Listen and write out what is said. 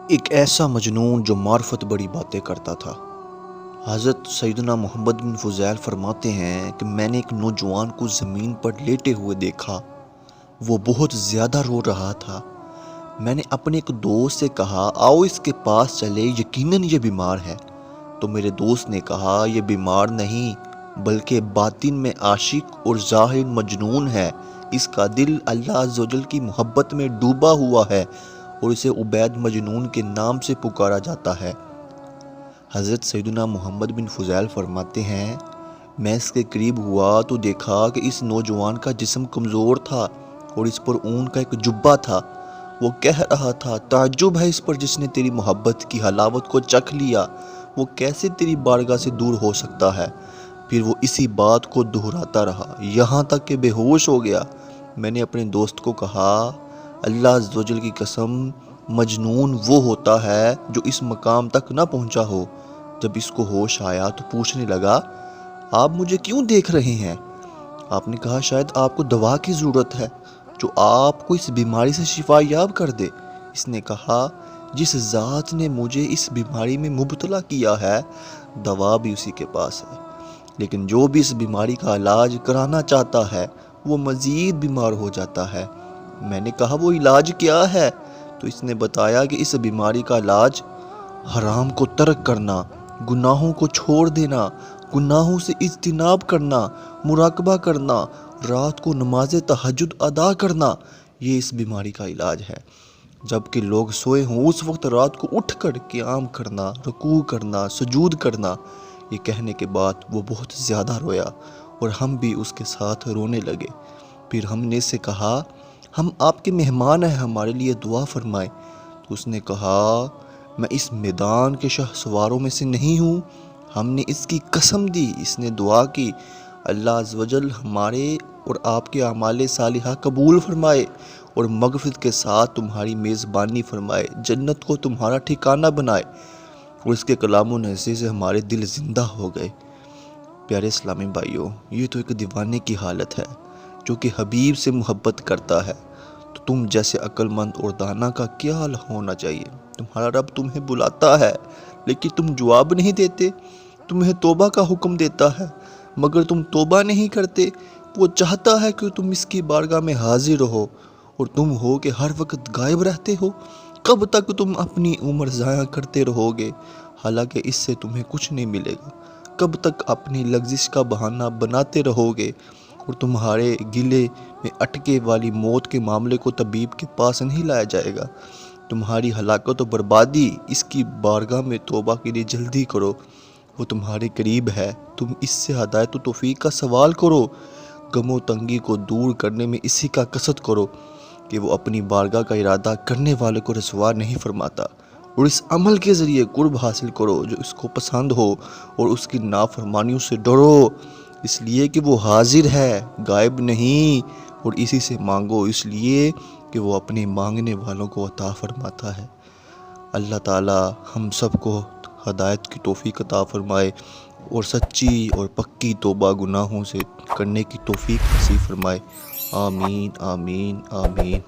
ایک ایسا مجنون جو معرفت بڑی باتیں کرتا تھا۔ حضرت سیدنا محمد بن فضیل فرماتے ہیں کہ میں نے ایک نوجوان کو زمین پر لیٹے ہوئے دیکھا۔ وہ بہت زیادہ رو رہا تھا۔ میں نے اپنے ایک دوست سے کہا آؤ اس کے پاس چلے، یقیناً یہ بیمار ہے۔ تو میرے دوست نے کہا یہ بیمار نہیں بلکہ باطن میں عاشق اور ظاہر مجنون ہے۔ اس کا دل اللہ عز و جل کی محبت میں ڈوبا ہوا ہے اور اسے عبید مجنون کے نام سے پکارا جاتا ہے۔ حضرت سیدنا محمد بن فضیل فرماتے ہیں میں اس کے قریب ہوا تو دیکھا کہ اس نوجوان کا جسم کمزور تھا اور اس پر اون کا ایک جبہ تھا۔ وہ کہہ رہا تھا تعجب ہے اس پر جس نے تیری محبت کی حلاوت کو چکھ لیا، وہ کیسے تیری بارگاہ سے دور ہو سکتا ہے۔ پھر وہ اسی بات کو دہراتا رہا یہاں تک کہ بے ہوش ہو گیا۔ میں نے اپنے دوست کو کہا اللہ عز و جل کی قسم، مجنون وہ ہوتا ہے جو اس مقام تک نہ پہنچا ہو۔ جب اس کو ہوش آیا تو پوچھنے لگا آپ مجھے کیوں دیکھ رہے ہیں؟ آپ نے کہا شاید آپ کو دوا کی ضرورت ہے جو آپ کو اس بیماری سے شفا یاب کر دے۔ اس نے کہا جس ذات نے مجھے اس بیماری میں مبتلا کیا ہے دوا بھی اسی کے پاس ہے، لیکن جو بھی اس بیماری کا علاج کرانا چاہتا ہے وہ مزید بیمار ہو جاتا ہے۔ میں نے کہا وہ علاج کیا ہے؟ تو اس نے بتایا کہ اس بیماری کا علاج حرام کو ترک کرنا، گناہوں کو چھوڑ دینا، گناہوں سے اجتناب کرنا، مراقبہ کرنا، رات کو نماز تہجد ادا کرنا، یہ اس بیماری کا علاج ہے۔ جب کہ لوگ سوئے ہوں اس وقت رات کو اٹھ کر قیام کرنا، رکوع کرنا، سجود کرنا۔ یہ کہنے کے بعد وہ بہت زیادہ رویا اور ہم بھی اس کے ساتھ رونے لگے۔ پھر ہم نے اس سے کہا ہم آپ کے مہمان ہیں، ہمارے لیے دعا فرمائیں۔ تو اس نے کہا میں اس میدان کے شاہ سواروں میں سے نہیں ہوں۔ ہم نے اس کی قسم دی۔ اس نے دعا کی اللہ عز و جل ہمارے اور آپ کے اعمال صالحہ قبول فرمائے اور مغفرت کے ساتھ تمہاری میزبانی فرمائے، جنت کو تمہارا ٹھکانہ بنائے۔ اور اس کے کلام و نصیحت سے ہمارے دل زندہ ہو گئے۔ پیارے اسلامی بھائیوں، یہ تو ایک دیوانے کی حالت ہے جو کہ حبیب سے محبت کرتا ہے۔ تو تم جیسے عقل مند اور دانا کا کیا حال ہونا چاہیے؟ تمہارا رب تمہیں بلاتا ہے لیکن تم جواب نہیں دیتے، تمہیں توبہ کا حکم دیتا ہے مگر تم توبہ نہیں کرتے۔ وہ چاہتا ہے کہ تم اس کی بارگاہ میں حاضر رہو اور تم ہو کہ ہر وقت غائب رہتے ہو۔ کب تک تم اپنی عمر ضائع کرتے رہو گے حالانکہ اس سے تمہیں کچھ نہیں ملے گا؟ کب تک اپنی لغزش کا بہانہ بناتے رہو گے اور تمہارے گلے میں اٹکے والی موت کے معاملے کو طبیب کے پاس نہیں لایا جائے گا؟ تمہاری ہلاکت و بربادی اس کی بارگاہ میں توبہ کے لیے جلدی کرو، وہ تمہارے قریب ہے۔ تم اس سے ہدایت و توفیق کا سوال کرو، غم و تنگی کو دور کرنے میں اسی کا قصد کرو کہ وہ اپنی بارگاہ کا ارادہ کرنے والے کو رسوا نہیں فرماتا، اور اس عمل کے ذریعے قرب حاصل کرو جو اس کو پسند ہو اور اس کی نافرمانیوں سے ڈرو، اس لیے کہ وہ حاضر ہے، غائب نہیں، اور اسی سے مانگو اس لیے کہ وہ اپنے مانگنے والوں کو عطا فرماتا ہے۔ اللہ تعالی ہم سب کو ہدایت کی توفیق عطا فرمائے اور سچی اور پکی توبہ گناہوں سے کرنے کی توفیق نصیب فرمائے۔ آمین آمین آمین۔